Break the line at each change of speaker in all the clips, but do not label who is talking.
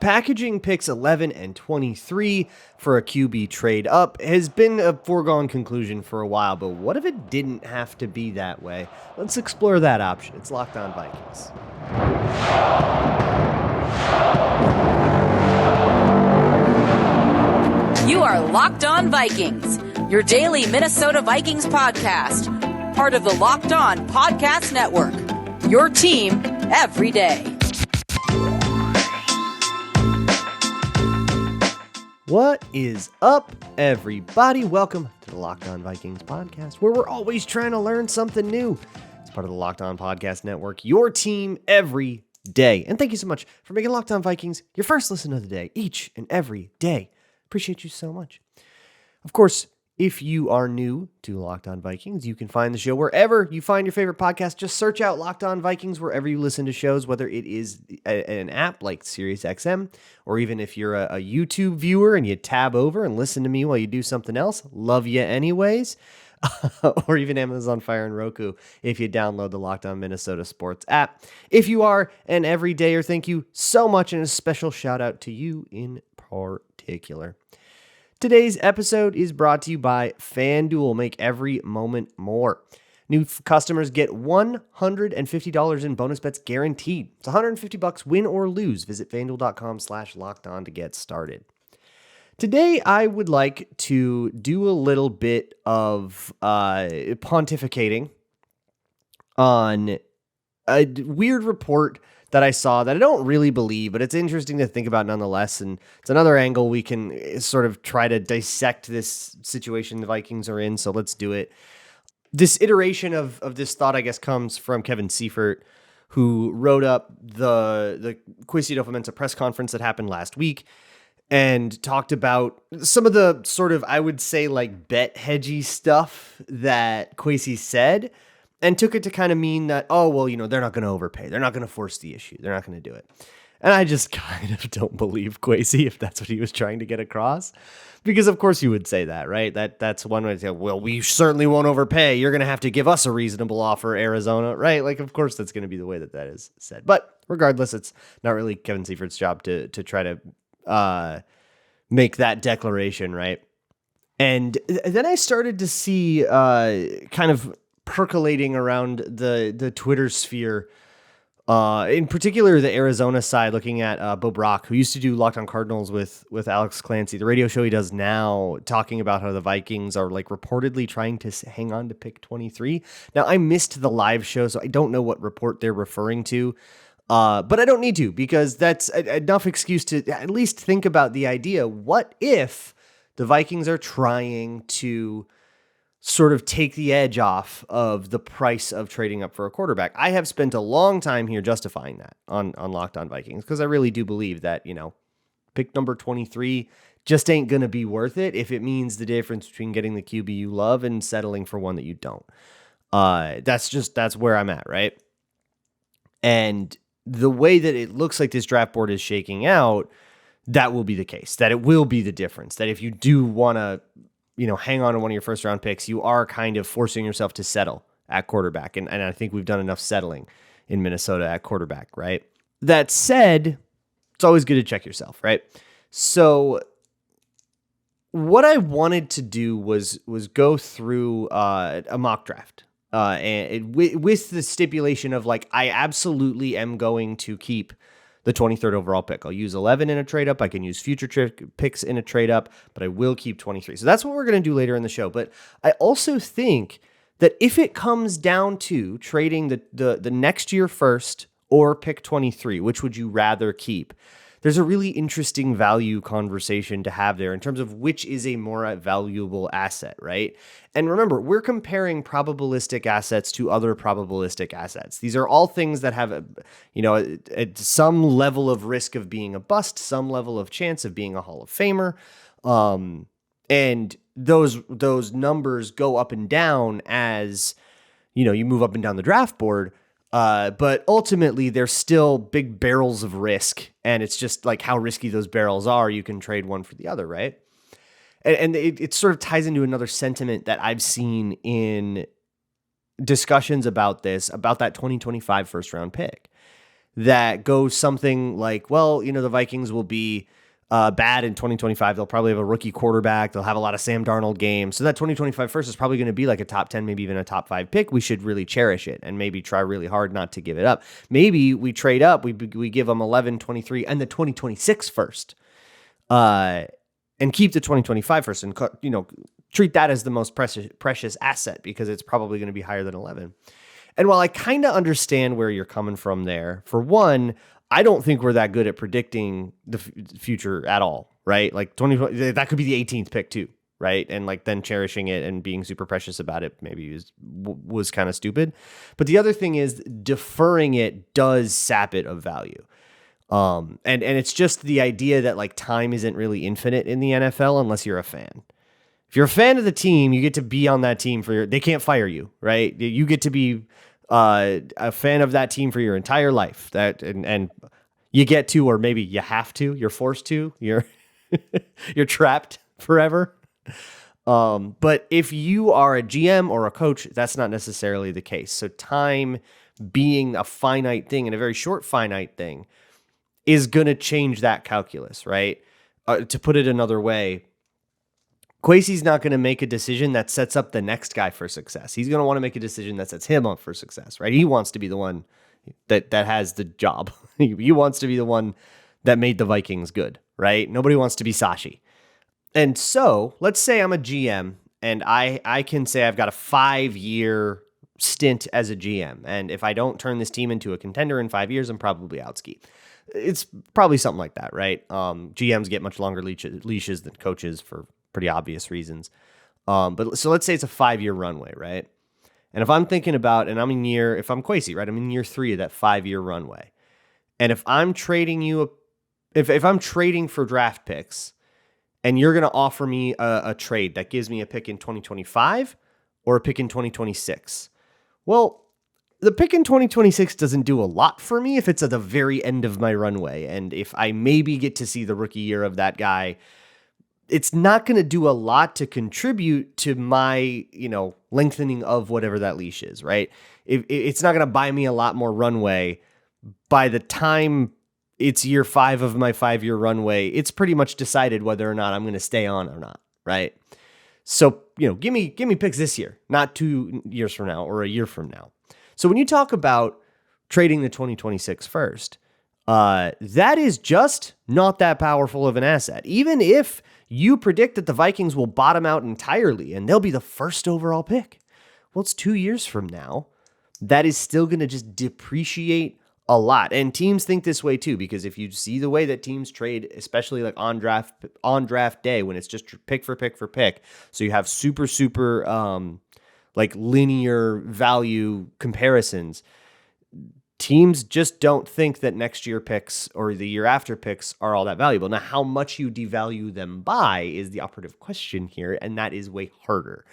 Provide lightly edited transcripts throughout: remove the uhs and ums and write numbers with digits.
Packaging picks 11 and 23 for a QB trade up has been a foregone conclusion for a while, but what if it didn't have to be that way? Let's explore that option. It's Locked On Vikings.
You are Locked On Vikings, your daily Minnesota Vikings podcast, part of the Locked On Podcast Network, your team every day.
What is up, everybody? Welcome to the Locked On Vikings podcast, where we're always trying to learn something new. It's part of the Locked On Podcast Network, your team every day. And thank you so much for making Locked On Vikings your first listen of the day, each and every day. Appreciate you so much. Of course, if you are new to Locked On Vikings, you can find the show wherever you find your favorite podcast. Just search out Locked On Vikings wherever you listen to shows, whether it is an app like SiriusXM, or even if you're a YouTube viewer and you tab over and listen to me while you do something else. Love you anyways. Or even Amazon Fire and Roku if you download the Locked On Minnesota Sports app. If you are an everydayer, thank you so much, and a special shout out to you in particular. Today's episode is brought to you by FanDuel. Make every moment more. New customers get $150 in bonus bets guaranteed. It's $150 win or lose. Visit FanDuel.com/lockedon to get started. Today, I would like to do a little bit of pontificating on a weird report that I saw that I don't really believe, but it's interesting to think about nonetheless. And it's another angle we can sort of try to dissect this situation the Vikings are in. So let's do it. This iteration of this thought, I guess, comes from Kevin Seifert, who wrote up the Kwesi Adofo-Mensah press conference that happened last week and talked about some of the sort of, I would say, like bet hedgy stuff that Kwesi said, and took it to kind of mean that, oh, well, they're not going to overpay. They're not going to force the issue. They're not going to do it. And I just kind of don't believe Kwesi if that's what he was trying to get across. Because, of course, you would say that, right? That's one way to say, well, we certainly won't overpay. You're going to have to give us a reasonable offer, Arizona, right? Like, of course, that's going to be the way that is said. But regardless, it's not really Kevin Seifert's job to try to make that declaration, right? And then I started to see kind of percolating around the Twitter sphere, in particular the Arizona side, looking at Bo Brock, who used to do Locked On Cardinals with Alex Clancy, the radio show he does now, talking about how the Vikings are like reportedly trying to hang on to pick 23. Now, I missed the live show, so I don't know what report they're referring to, but I don't need to, because that's enough excuse to at least think about the idea. What if the Vikings are trying to sort of take the edge off of the price of trading up for a quarterback? I have spent a long time here justifying that on Locked On Vikings, because I really do believe that, pick number 23 just ain't going to be worth it if it means the difference between getting the QB you love and settling for one that you don't. That's where I'm at, right? And the way that it looks like this draft board is shaking out, that will be the case, that it will be the difference, that if you do want to hang on to one of your first round picks, you are kind of forcing yourself to settle at quarterback. And I think we've done enough settling in Minnesota at quarterback, right? That said, it's always good to check yourself, right? So what I wanted to do was go through a mock draft, and with the stipulation of like, I absolutely am going to keep the 23rd overall pick. I'll use 11 in a trade up. I can use future picks in a trade up, but I will keep 23. So that's what we're going to do later in the show. But I also think that if it comes down to trading the next year first or pick 23, which would you rather keep? There's a really interesting value conversation to have there in terms of which is a more valuable asset, right? And remember, we're comparing probabilistic assets to other probabilistic assets. These are all things that have, some level of risk of being a bust, some level of chance of being a Hall of Famer. And those numbers go up and down as, you move up and down the draft board. But ultimately, they're still big barrels of risk, and it's just like how risky those barrels are. You can trade one for the other, right? And it sort of ties into another sentiment that I've seen in discussions about this, about that 2025 first round pick. that goes something like, well, the Vikings will be bad in 2025. They'll probably have a rookie quarterback. They'll have a lot of Sam Darnold games. So that 2025 first is probably going to be like a top 10, maybe even a top 5 pick. We should really cherish it and maybe try really hard not to give it up. Maybe we trade up. We give them 11, 23, and the 2026 first. And keep the 2025 first and, treat that as the most precious asset because it's probably going to be higher than 11. And while I kind of understand where you're coming from there, for one, I don't think we're that good at predicting the future at all, right? Like 2020, that could be the 18th pick too, right? And like then cherishing it and being super precious about it maybe was kind of stupid. But the other thing is deferring it does sap it of value. And it's just the idea that like time isn't really infinite in the NFL unless you're a fan. If you're a fan of the team, you get to be on that team they can't fire you, right? You get to be a fan of that team for your entire life. And you get to, or maybe you have to, you're forced to, you're trapped forever. But if you are a GM or a coach, that's not necessarily the case. So time being a finite thing and a very short finite thing is going to change that calculus, right? To put it another way, Kwesi's not going to make a decision that sets up the next guy for success. He's going to want to make a decision that sets him up for success, right? He wants to be the one that has the job. He wants to be the one that made the Vikings good, right? Nobody wants to be Sashi. And so let's say I'm a GM and I can say I've got a 5-year stint as a GM. And if I don't turn this team into a contender in 5 years, I'm probably out ski. It's probably something like that, right? GMs get much longer leashes than coaches for pretty obvious reasons. But so let's say it's a 5-year runway, right? And if I'm thinking about, and if I'm Kwesi, right? I'm in year 3 of that 5-year runway. And if I'm trading you, if I'm trading for draft picks and you're going to offer me a trade that gives me a pick in 2025 or a pick in 2026, well, the pick in 2026 doesn't do a lot for me if it's at the very end of my runway. And if I maybe get to see the rookie year of that guy, it's not going to do a lot to contribute to my, lengthening of whatever that leash is, right? It's not going to buy me a lot more runway. By the time it's year 5 of my 5-year runway, it's pretty much decided whether or not I'm going to stay on or not, right? So, give me picks this year, not 2 years from now or a year from now. So when you talk about trading the 2026 first, that is just not that powerful of an asset. Even if you predict that the Vikings will bottom out entirely and they'll be the first overall pick, well, it's 2 years from now. That is still going to just depreciate a lot. And teams think this way too, because if you see the way that teams trade, especially like on draft day, when it's just pick for pick for pick, so you have super like linear value comparisons, teams just don't think that next year picks or the year after picks are all that valuable. Now, how much you devalue them by is the operative question here, and that is way harder.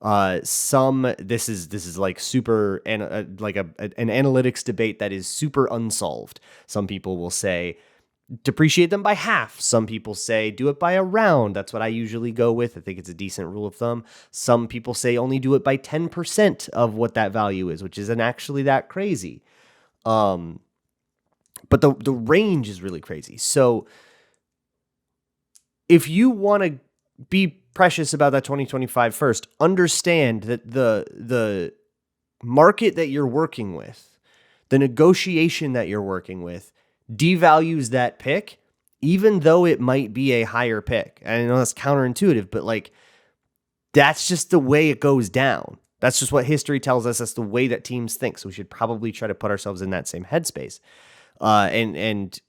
This is like super like an analytics debate that is super unsolved. Some people will say depreciate them by half. Some people say do it by a round. That's what I usually go with. I think it's a decent rule of thumb. Some people say only do it by 10% of what that value is, which isn't actually that crazy. But the range is really crazy. So if you want to be precious about that 2025 first, understand that the market that you're working with, the negotiation that you're working with, devalues that pick, even though it might be a higher pick. And I know that's counterintuitive, but like that's just the way it goes down. That's just what history tells us. That's the way that teams think. So we should probably try to put ourselves in that same headspace. And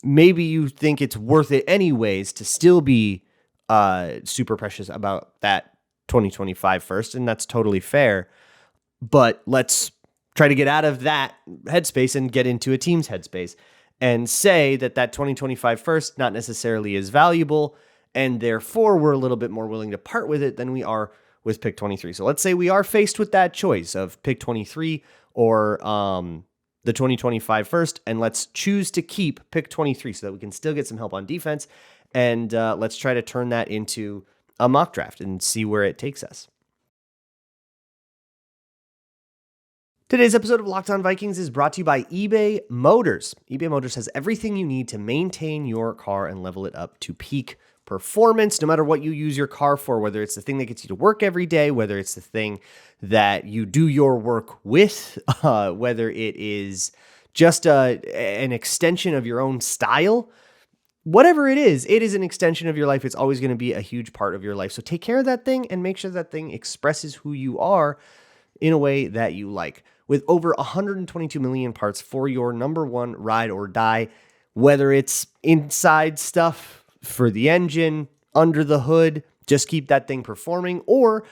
maybe you think it's worth it anyways to still be super precious about that 2025 first, and that's totally fair. But let's try to get out of that headspace and get into a team's headspace and say that 2025 first not necessarily is valuable, and therefore we're a little bit more willing to part with it than we are with pick 23. So let's say we are faced with that choice of pick 23 or the 2025 first, and let's choose to keep pick 23 so that we can still get some help on defense. And let's try to turn that into a mock draft and see where it takes us. Today's episode of Locked On Vikings is brought to you by eBay Motors. eBay Motors has everything you need to maintain your car and level it up to peak performance, no matter what you use your car for, whether it's the thing that gets you to work every day, whether it's the thing that you do your work with, whether it is just an extension of your own style. Whatever it is an extension of your life. It's always going to be a huge part of your life. So take care of that thing and make sure that thing expresses who you are in a way that you like. With over 122 million parts for your number one ride or die, whether it's inside stuff for the engine, under the hood, just keep that thing performing, or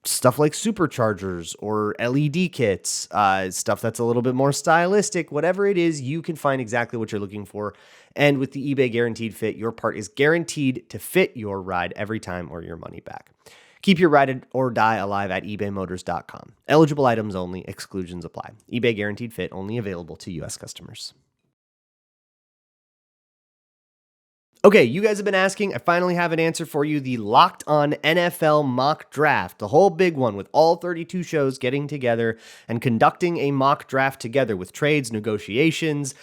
stuff like superchargers or LED kits, stuff that's a little bit more stylistic, whatever it is, you can find exactly what you're looking for. And with the eBay Guaranteed Fit, your part is guaranteed to fit your ride every time or your money back. Keep your ride or die alive at ebaymotors.com. Eligible items only. Exclusions apply. eBay Guaranteed Fit only available to U.S. customers. Okay, you guys have been asking. I finally have an answer for you. The Locked On NFL mock draft, the whole big one with all 32 shows getting together and conducting a mock draft together with trades, negotiations,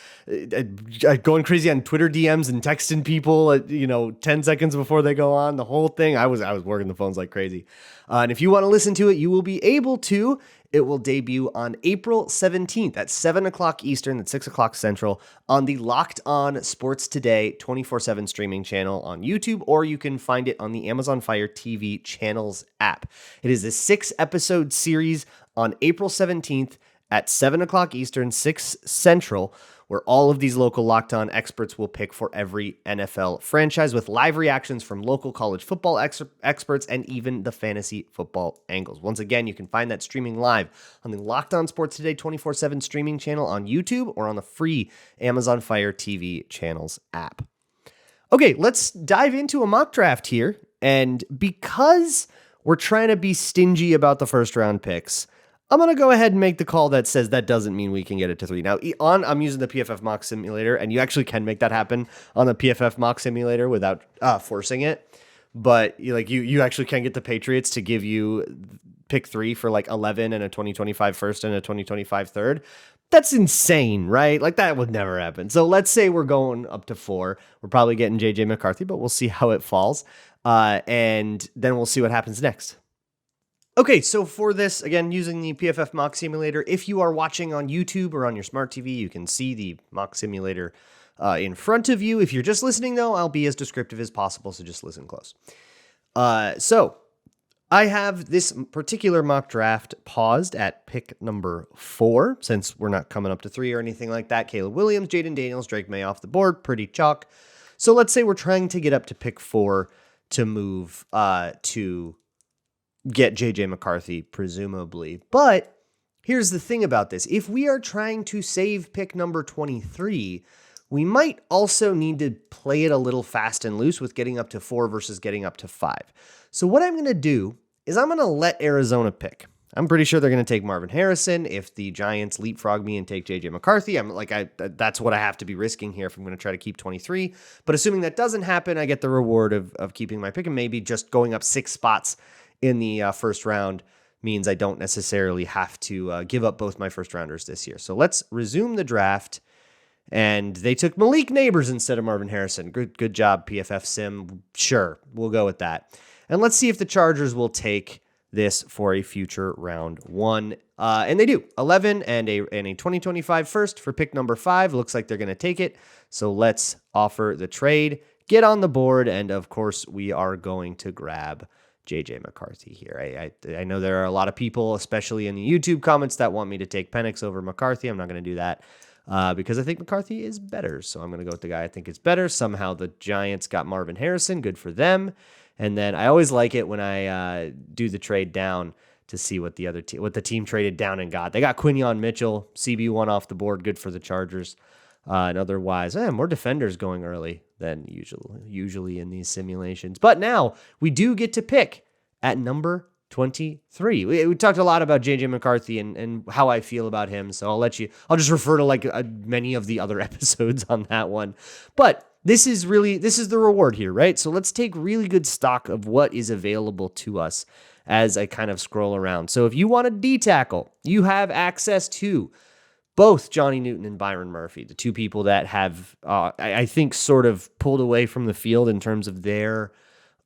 going crazy on Twitter DMs and texting people, 10 seconds before they go on, the whole thing. I was working the phones like crazy. And if you want to listen to it, you will be able to. It will debut on April 17th at 7 o'clock Eastern, at 6 o'clock Central on the Locked On Sports Today 24/7 streaming channel on YouTube, or you can find it on the Amazon Fire TV channels app. It is a 6-episode series on April 17th at 7 o'clock Eastern, 6 Central, where all of these local Locked On experts will pick for every NFL franchise with live reactions from local college football experts and even the fantasy football angles. Once again, you can find that streaming live on the Locked On Sports Today 24/7 streaming channel on YouTube or on the free Amazon Fire TV channels app. Okay, let's dive into a mock draft here. And because we're trying to be stingy about the first round picks, I'm going to go ahead and make the call that says that doesn't mean we can get it to 3. Now, I'm using the PFF mock simulator, and you actually can make that happen on the PFF mock simulator without forcing it. But you actually can get the Patriots to give you pick 3 for like 11 and a 2025 first and a 2025 third. That's insane, right? Like that would never happen. So let's say we're going up to 4. We're probably getting JJ McCarthy, but we'll see how it falls. And then we'll see what happens next. Okay, so for this, again, using the PFF mock simulator, if you are watching on YouTube or on your smart TV, you can see the mock simulator in front of you. If you're just listening, though, I'll be as descriptive as possible, so just listen close. So I have this particular mock draft paused at pick number 4, since we're not coming up to 3 or anything like that. Caleb Williams, Jaden Daniels, Drake May off the board, pretty chalk. So let's say we're trying to get up to pick 4 to move to get JJ McCarthy, presumably. But here's the thing about this. If we are trying to save pick number 23, we might also need to play it a little fast and loose with getting up to 4 versus getting up to 5. So what I'm going to do is I'm going to let Arizona pick. I'm pretty sure they're going to take Marvin Harrison. If the Giants leapfrog me and take JJ McCarthy, that's what I have to be risking here if I'm going to try to keep 23. But assuming that doesn't happen, I get the reward of keeping my pick, and maybe just going up 6 spots in the first round means I don't necessarily have to give up both my first rounders this year. So let's resume the draft. And they took Malik Neighbors instead of Marvin Harrison. Good job, PFF Sim. Sure, we'll go with that. And let's see if the Chargers will take this for a future round 1. And they do. 11 and a 2025 first for pick number 5. Looks like they're going to take it. So let's offer the trade, get on the board, and of course we are going to grab JJ McCarthy here. I know there are a lot of people, especially in the YouTube comments, that want me to take Penix over McCarthy. I'm not going to do that because I think McCarthy is better. So I'm going to go with the guy I think is better. Somehow the Giants got Marvin Harrison. Good for them. And then I always like it when I do the trade down to see what the other what the team traded down and got. They got Quinyon Mitchell, CB1 off the board. Good for the Chargers. And otherwise, more defenders going early than usually in these simulations. But now we do get to pick at number 23. We talked a lot about JJ McCarthy and how I feel about him. So I'll just refer to many of the other episodes on that one. But this is the reward here, right? So let's take really good stock of what is available to us as I kind of scroll around. So if you want a D tackle, you have access to both Johnny Newton and Byron Murphy, the two people that have, I think, sort of pulled away from the field in terms of their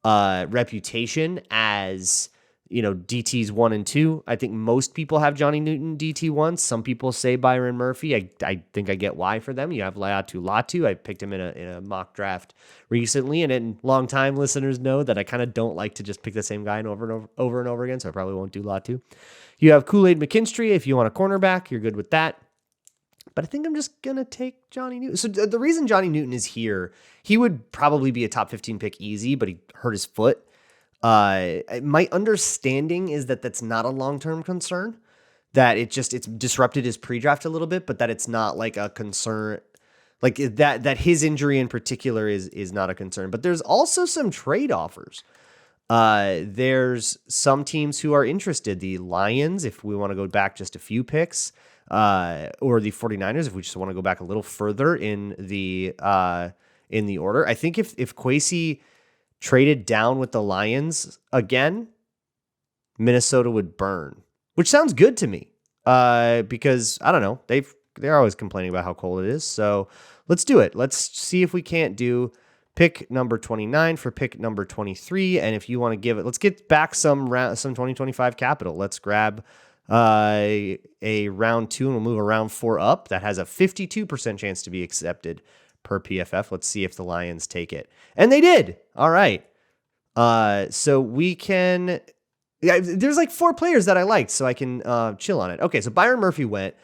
reputation as, DTs 1 and 2. I think most people have Johnny Newton DT 1. Some people say Byron Murphy. I think I get why for them. You have Latu. I picked him in a mock draft recently, and long-time listeners know that I kind of don't like to just pick the same guy over and over again, so I probably won't do Latu. You have Kool-Aid McKinstry. If you want a cornerback, you're good with that. But I think I'm just going to take Johnny Newton. So the reason Johnny Newton is here, he would probably be a top 15 pick easy, but he hurt his foot. My understanding is that that's not a long-term concern, that it's disrupted his pre-draft a little bit, but that it's not like a concern, like that his injury in particular is not a concern. But there's also some trade offers. There's some teams who are interested. The Lions, if we want to go back just a few picks, or the 49ers, if we just want to go back a little further in the order. I think if Kwesi traded down with the Lions again, Minnesota would burn, which sounds good to me. Because I don't know, they're always complaining about how cold it is. So let's do it. Let's see if we can't do pick number 29 for pick number 23. And if you want to give it, let's get back some 2025 capital. Let's grab a round 2 and we'll move a round 4 up. That has a 52% chance to be accepted per PFF. Let's see if the Lions take it. And they did. All right. So we can, there's like 4 players that I liked, so I can chill on it. Okay, so Byron Murphy went.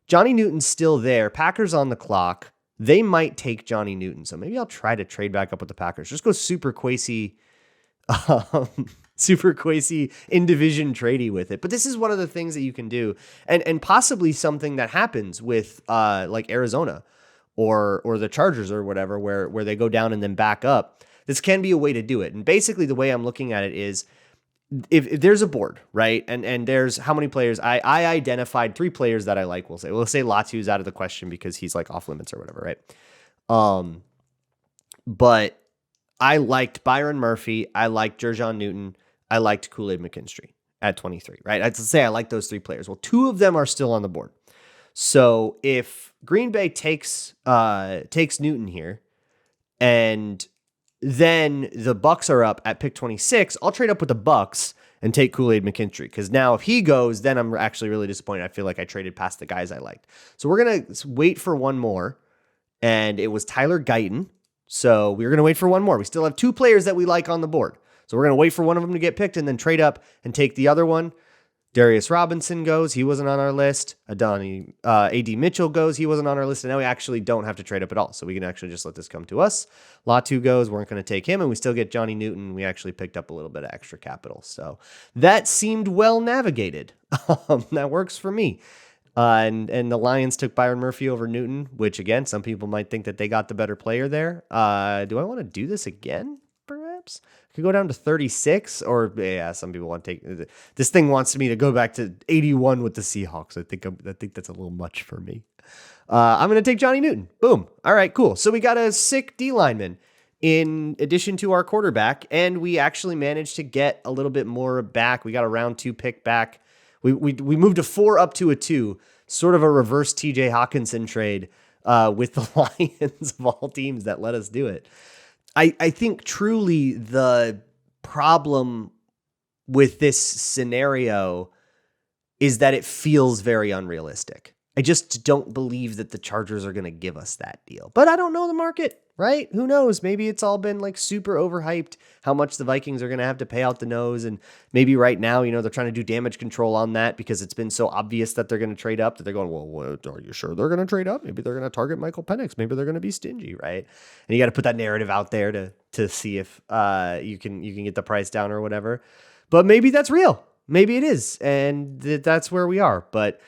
Johnny Newton's still there. Packers on the clock. They might take Johnny Newton. So maybe I'll try to trade back up with the Packers. Just go super Kwesi in division tradey with it. But this is one of the things that you can do, and possibly something that happens with like Arizona or the Chargers or whatever, where they go down and then back up. This can be a way to do it. And basically the way I'm looking at it is, if there's a board, right? And there's how many players I identified 3 players that I like. We'll say Latu's out of the question because he's like off limits or whatever, right? But I liked Byron Murphy. I liked Jerjon Newton. I liked Kool-Aid McKinstry at 23, right? I'd say I like those 3 players. Well, 2 of them are still on the board. So if Green Bay takes Newton here, and then the Bucs are up at pick 26, I'll trade up with the Bucs and take Kool-Aid McKinstry. Because now if he goes, then I'm actually really disappointed. I feel like I traded past the guys I liked. So we're going to wait for one more. And it was Tyler Guyton. So we're going to wait for one more. We still have 2 players that we like on the board. So we're going to wait for one of them to get picked and then trade up and take the other one. Darius Robinson goes. He wasn't on our list. A.D. Mitchell goes. He wasn't on our list. And now we actually don't have to trade up at all. So we can actually just let this come to us. Latu goes. Weren't going to take him. And we still get Johnny Newton. We actually picked up a little bit of extra capital. So that seemed well navigated. That works for me. And the Lions took Byron Murphy over Newton, which, again, some people might think that they got the better player there. Do I want to do this again, perhaps? I could go down to 36, or, yeah, some people want to take... This thing wants me to go back to 81 with the Seahawks. I think that's a little much for me. I'm going to take Johnny Newton. Boom. All right, cool. So we got a sick D lineman in addition to our quarterback, and we actually managed to get a little bit more back. We got a round 2 pick back. We moved a 4 up to a 2, sort of a reverse TJ Hawkinson trade with the Lions of all teams that let us do it. I think truly the problem with this scenario is that it feels very unrealistic. I just don't believe that the Chargers are going to give us that deal. But I don't know the market, right? Who knows? Maybe it's all been like super overhyped, how much the Vikings are going to have to pay out the nose. And maybe right now, they're trying to do damage control on that because it's been so obvious that they're going to trade up that they're going, well, are you sure they're going to trade up? Maybe they're going to target Michael Penix. Maybe they're going to be stingy, right? And you got to put that narrative out there to see if you can get the price down or whatever. But maybe that's real. Maybe it is. And that's where we are. But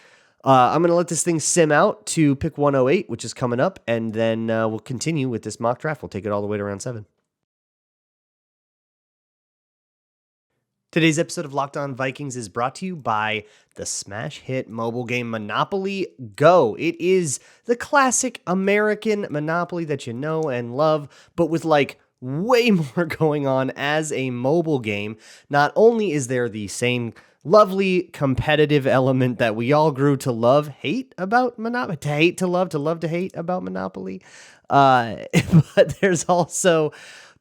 I'm going to let this thing sim out to pick 108, which is coming up, and then we'll continue with this mock draft. We'll take it all the way to round 7. Today's episode of Locked On Vikings is brought to you by the smash hit mobile game Monopoly Go. It is the classic American Monopoly that you know and love, but with like way more going on as a mobile game. Not only is there the same lovely competitive element that we all grew to love, hate about Monopoly, to hate to love to hate about Monopoly, but there's also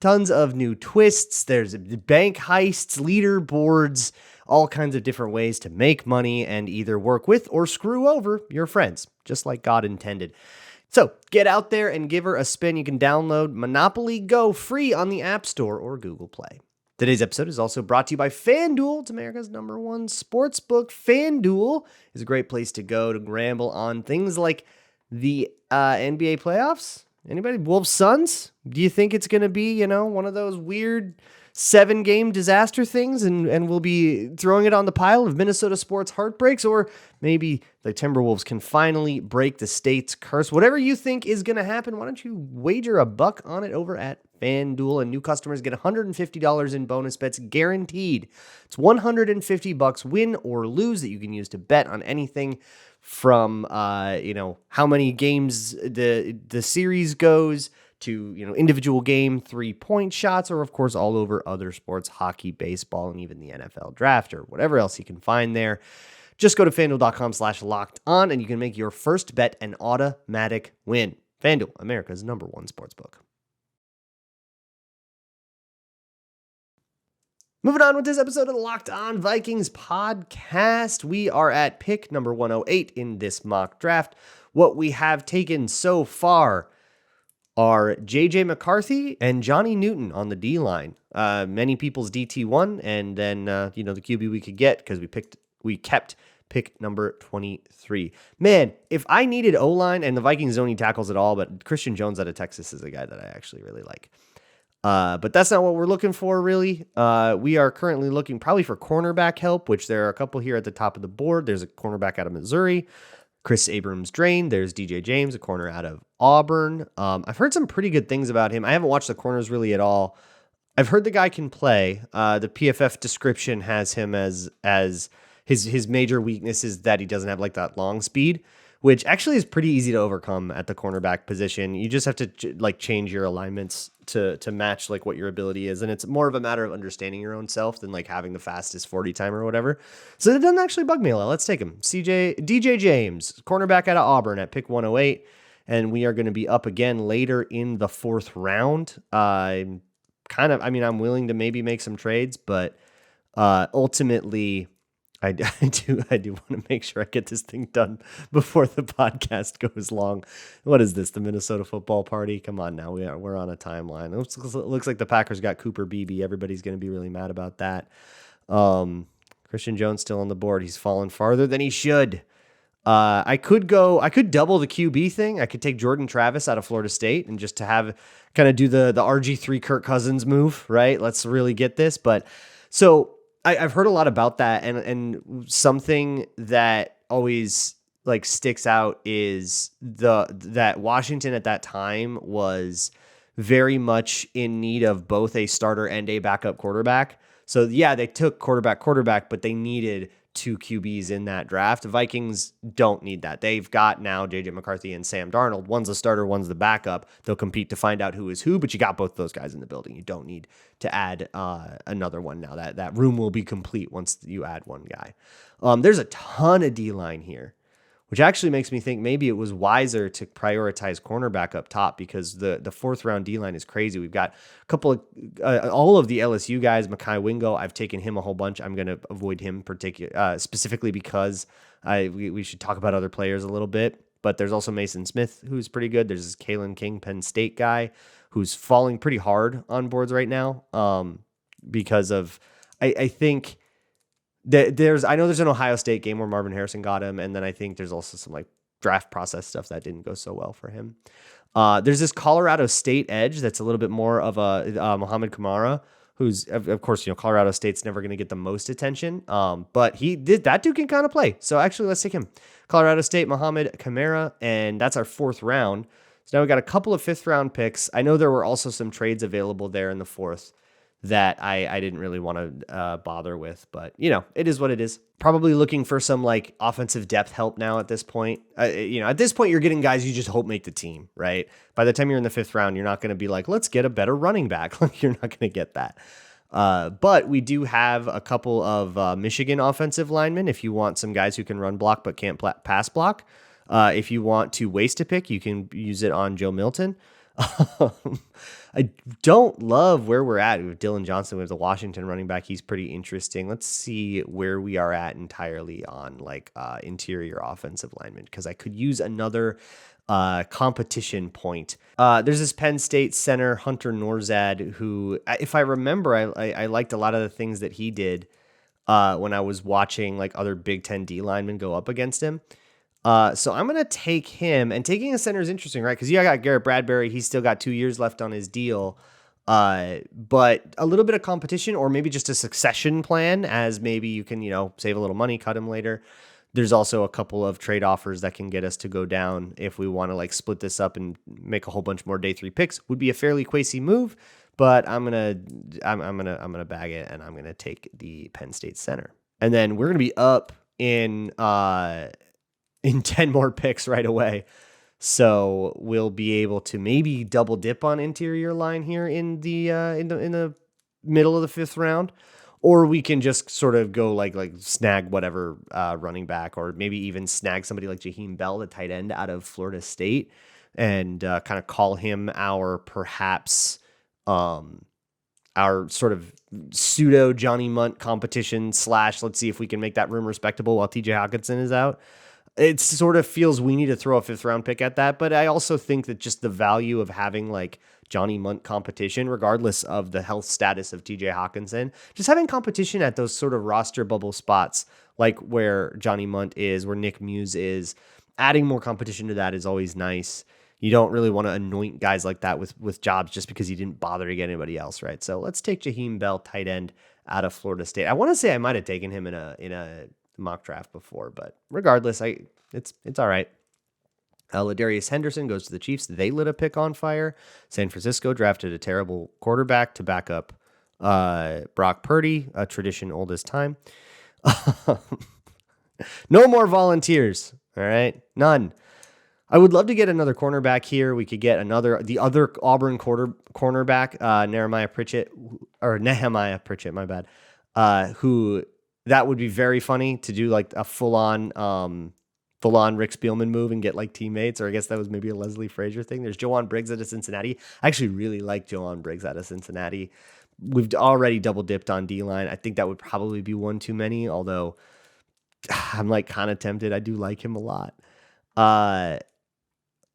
tons of new twists. There's bank heists, leaderboards, all kinds of different ways to make money and either work with or screw over your friends, just like God intended. So get out there and give her a spin. You can download Monopoly Go free on the App Store or Google Play. Today's episode is also brought to you by FanDuel. It's America's #1 sportsbook. FanDuel is a great place to go to gamble on things like the NBA playoffs. Anybody? Wolves Suns? Do you think it's going to be, one of those weird 7-game disaster things and we'll be throwing it on the pile of Minnesota sports heartbreaks? Or maybe the Timberwolves can finally break the state's curse? Whatever you think is going to happen, why don't you wager $1 on it over at FanDuel, and new customers get $150 in bonus bets guaranteed. It's $150 win or lose that you can use to bet on anything from how many games the series goes to individual game 3-point shots, or of course all over other sports, hockey, baseball, and even the NFL draft or whatever else you can find there. Just go to FanDuel.com/locked-on and you can make your first bet an automatic win. FanDuel, America's #1 sportsbook. Moving on with this episode of the Locked On Vikings podcast, we are at pick number 108 in this mock draft. What we have taken so far are J.J. McCarthy and Johnny Newton on the D-line. Many people's DT1, and then the QB we could get because we kept pick number 23. Man, if I needed O-line, and the Vikings don't need tackles at all, but Christian Jones out of Texas is a guy that I actually really like. But that's not what we're looking for, really. We are currently looking probably for cornerback help, which there are a couple here at the top of the board. There's a cornerback out of Missouri, Chris Abrams-Drain. There's DJ James, a corner out of Auburn. I've heard some pretty good things about him. I haven't watched the corners really at all. I've heard the guy can play. The PFF description has him as his major weakness is that he doesn't have like that long speed, which actually is pretty easy to overcome at the cornerback position. You just have to change your alignments to match like what your ability is. And it's more of a matter of understanding your own self than like having the fastest 40 time or whatever. So it doesn't actually bug me a lot. Let's take him. DJ James, cornerback out of Auburn at pick 108. And we are going to be up again later in the 4th round. I'm willing to maybe make some trades, but ultimately I do want to make sure I get this thing done before the podcast goes long. What is this? The Minnesota football party? Come on now. We're on a timeline. It looks like the Packers got Cooper Beebe. Everybody's going to be really mad about that. Christian Jones still on the board. He's fallen farther than he should. I could double the QB thing. I could take Jordan Travis out of Florida State and just to have kind of do the RG3 Kirk Cousins move, right? Let's really get this. But so I've heard a lot about that, and something that always like sticks out is that Washington at that time was very much in need of both a starter and a backup quarterback. So yeah, they took quarterback, but they needed 2 QBs in that draft. The Vikings don't need that. They've got now JJ McCarthy and Sam Darnold. One's the starter, one's the backup. They'll compete to find out who is who, but you got both those guys in the building. You don't need to add another one now. That room will be complete once you add one guy. There's a ton of D-line here, which actually makes me think maybe it was wiser to prioritize cornerback up top because the 4th round D-line is crazy. We've got a couple of all of the LSU guys. Mekhi Wingo, I've taken him a whole bunch. I'm going to avoid him specifically because we should talk about other players a little bit. But there's also Mason Smith, who's pretty good. There's this Kalen King, Penn State guy, who's falling pretty hard on boards right now because of, I think, there's an Ohio State game where Marvin Harrison got him, and then I think there's also some like draft process stuff that didn't go so well for him. There's this Colorado State edge that's a little bit more of a Muhammad Kamara, who's of course Colorado State's never going to get the most attention, but that dude can kind of play. So actually, let's take him. Colorado State, Muhammad Kamara, and that's our 4th round. So now we got a couple of 5th round picks. I know there were also some trades available there in the 4th that I didn't really want to bother with. But, it is what it is. Probably looking for some like offensive depth help now at this point. At this point, you're getting guys you just hope make the team, right? By the time you're in the 5th round, you're not going to be like, let's get a better running back. Like, you're not going to get that. But we do have a couple of Michigan offensive linemen if you want some guys who can run block but can't pass block. If you want to waste a pick, you can use it on Joe Milton. I don't love where we're at with Dylan Johnson with the Washington running back. He's pretty interesting. Let's see where we are at entirely on like interior offensive lineman, because I could use another competition point. There's this Penn State center, Hunter Norzad, who, if I remember, I liked a lot of the things that he did when I was watching like other Big Ten D linemen go up against him. So I'm going to take him, and taking a center is interesting, right? Because I got Garrett Bradbury. He's still got 2 years left on his deal. But a little bit of competition, or maybe just a succession plan, as maybe you can, save a little money, cut him later. There's also a couple of trade offers that can get us to go down if we want to like split this up and make a whole bunch more day 3 picks. Would be a fairly Kwesi move, but I'm gonna bag it, and I'm gonna take the Penn State center. And then we're gonna be up in 10 more picks right away. So we'll be able to maybe double dip on interior line here in the middle of the 5th round, or we can just sort of go like snag whatever running back, or maybe even snag somebody like Jaheim Bell, the tight end out of Florida State, and kind of call him our perhaps our sort of pseudo Johnny Munt competition / let's see if we can make that room respectable while TJ Hawkinson is out. It sort of feels we need to throw a 5th round pick at that, but I also think that just the value of having like Johnny Munt competition, regardless of the health status of TJ Hawkinson, just having competition at those sort of roster bubble spots, like where Johnny Munt is, where Nick Muse is, adding more competition to that is always nice. You don't really want to anoint guys like that with jobs just because you didn't bother to get anybody else, right? So let's take Jaheim Bell, tight end out of Florida State. I want to say I might have taken him in a mock draft before, but regardless, it's all right. Ladarius Henderson goes to the Chiefs. They lit a pick on fire. San Francisco drafted a terrible quarterback to back up Brock Purdy, a tradition old as time. No more volunteers. All right, none. I would love to get another cornerback here. We could get the other Auburn cornerback, Nehemiah Pritchett, my bad, who. That would be very funny to do like a full-on Rick Spielman move and get like teammates, or I guess that was maybe a Leslie Frazier thing. There's Joan Briggs out of Cincinnati. I actually really like Joan Briggs out of Cincinnati. We've already double dipped on D-line. I think that would probably be one too many, although I'm like kind of tempted. I do like him a lot.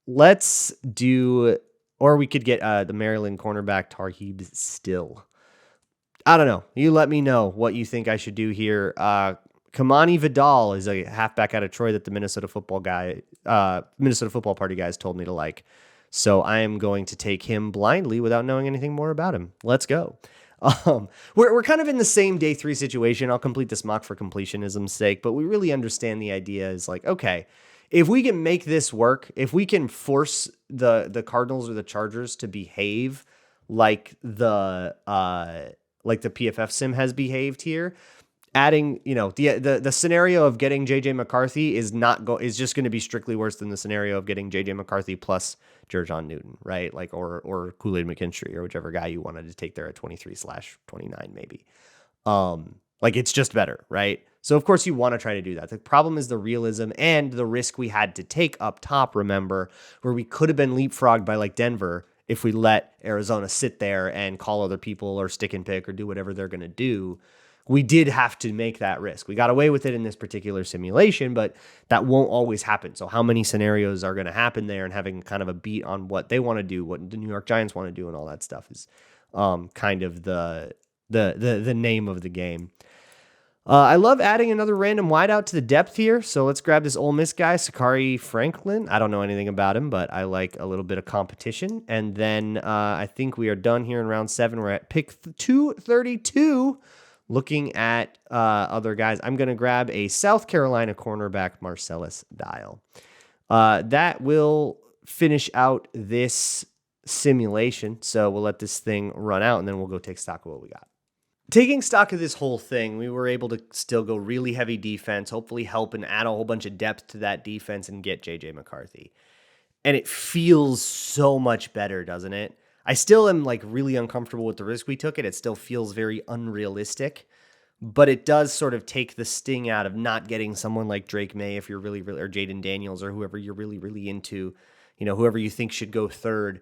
Let's do, or we could get the Maryland cornerback Tarheeb Still. I don't know. You let me know what you think I should do here. Kamani Vidal is a halfback out of Troy that the Minnesota Football Party guys told me to like. So I am going to take him blindly without knowing anything more about him. Let's go. We're kind of in the same day 3 situation. I'll complete this mock for completionism's sake, but we really understand the idea is like, okay, if we can make this work, if we can force the Cardinals or the Chargers to behave like the PFF sim has behaved here, adding, the scenario of getting JJ McCarthy is just going to be strictly worse than the scenario of getting JJ McCarthy plus Jerjon Newton, right? Like, or Kool-Aid McKinstry, or whichever guy you wanted to take there at 23/29, maybe. Like, it's just better, right? So of course you want to try to do that. The problem is the realism and the risk we had to take up top, remember, where we could have been leapfrogged by like Denver if we let Arizona sit there and call other people or stick and pick or do whatever they're going to do. We did have to make that risk. We got away with it in this particular simulation, but that won't always happen. So how many scenarios are going to happen there, and having kind of a beat on what they want to do, what the New York Giants want to do, and all that stuff is kind of the name of the game. I love adding another random wideout to the depth here. So let's grab this Ole Miss guy, Sakari Franklin. I don't know anything about him, but I like a little bit of competition. And then I think we are done here in round 7. We're at pick 232. Looking at other guys, I'm going to grab a South Carolina cornerback, Marcellus Dial. That will finish out this simulation. So we'll let this thing run out and then we'll go take stock of what we got. Taking stock of this whole thing, we were able to still go really heavy defense, hopefully help and add a whole bunch of depth to that defense and get JJ McCarthy. And it feels so much better, doesn't it? I still am like really uncomfortable with the risk we took. It still feels very unrealistic, but it does sort of take the sting out of not getting someone like Drake May if you're really, or Jaden Daniels or whoever you're really, really into, whoever you think should go third,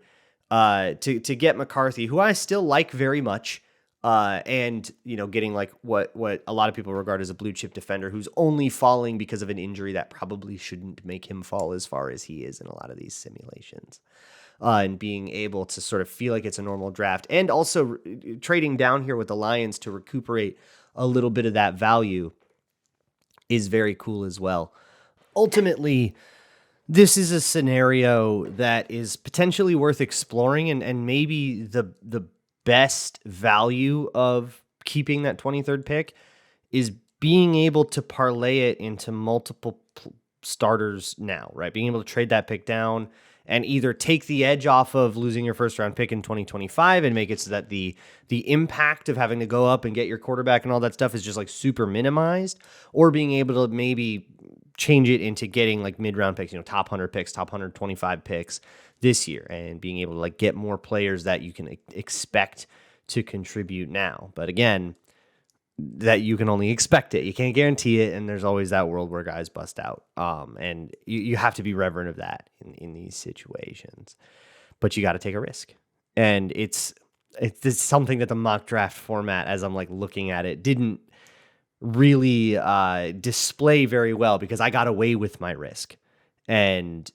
to get McCarthy, who I still like very much. And getting like what a lot of people regard as a blue chip defender who's only falling because of an injury that probably shouldn't make him fall as far as he is in a lot of these simulations. And being able to sort of feel like it's a normal draft, and also trading down here with the Lions to recuperate a little bit of that value is very cool as well. Ultimately, this is a scenario that is potentially worth exploring, and maybe the best value of keeping that 23rd pick is being able to parlay it into multiple starters now, right? Being able to trade that pick down and either take the edge off of losing your first round pick in 2025 and make it so that the impact of having to go up and get your quarterback and all that stuff is just like super minimized, or being able to maybe change it into getting like mid-round picks, top 100 picks, top 125 picks this year, and being able to like get more players that you can expect to contribute now. But again, that you can only expect it. You can't guarantee it, and there's always that world where guys bust out. And you have to be reverent of that in these situations. But you got to take a risk. And it's something that the mock draft format, as I'm like looking at it, didn't really display very well, because I got away with my risk and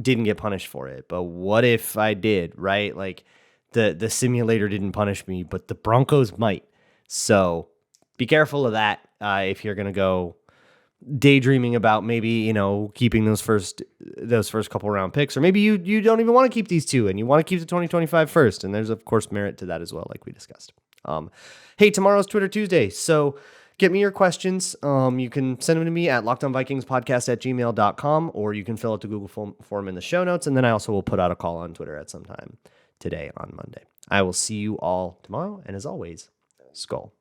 didn't get punished for it. But what if I did, right? Like the simulator didn't punish me, but the Broncos might. So be careful of that if you're going to go daydreaming about maybe, keeping those first couple round picks, or maybe you don't even want to keep these two and you want to keep the 2025 first. And there's of course merit to that as well, like we discussed. Hey, tomorrow's Twitter Tuesday. So get me your questions. You can send them to me at lockedonvikingspodcast@gmail.com, or you can fill out the Google form in the show notes. And then I also will put out a call on Twitter at some time today on Monday. I will see you all tomorrow. And as always, Skull.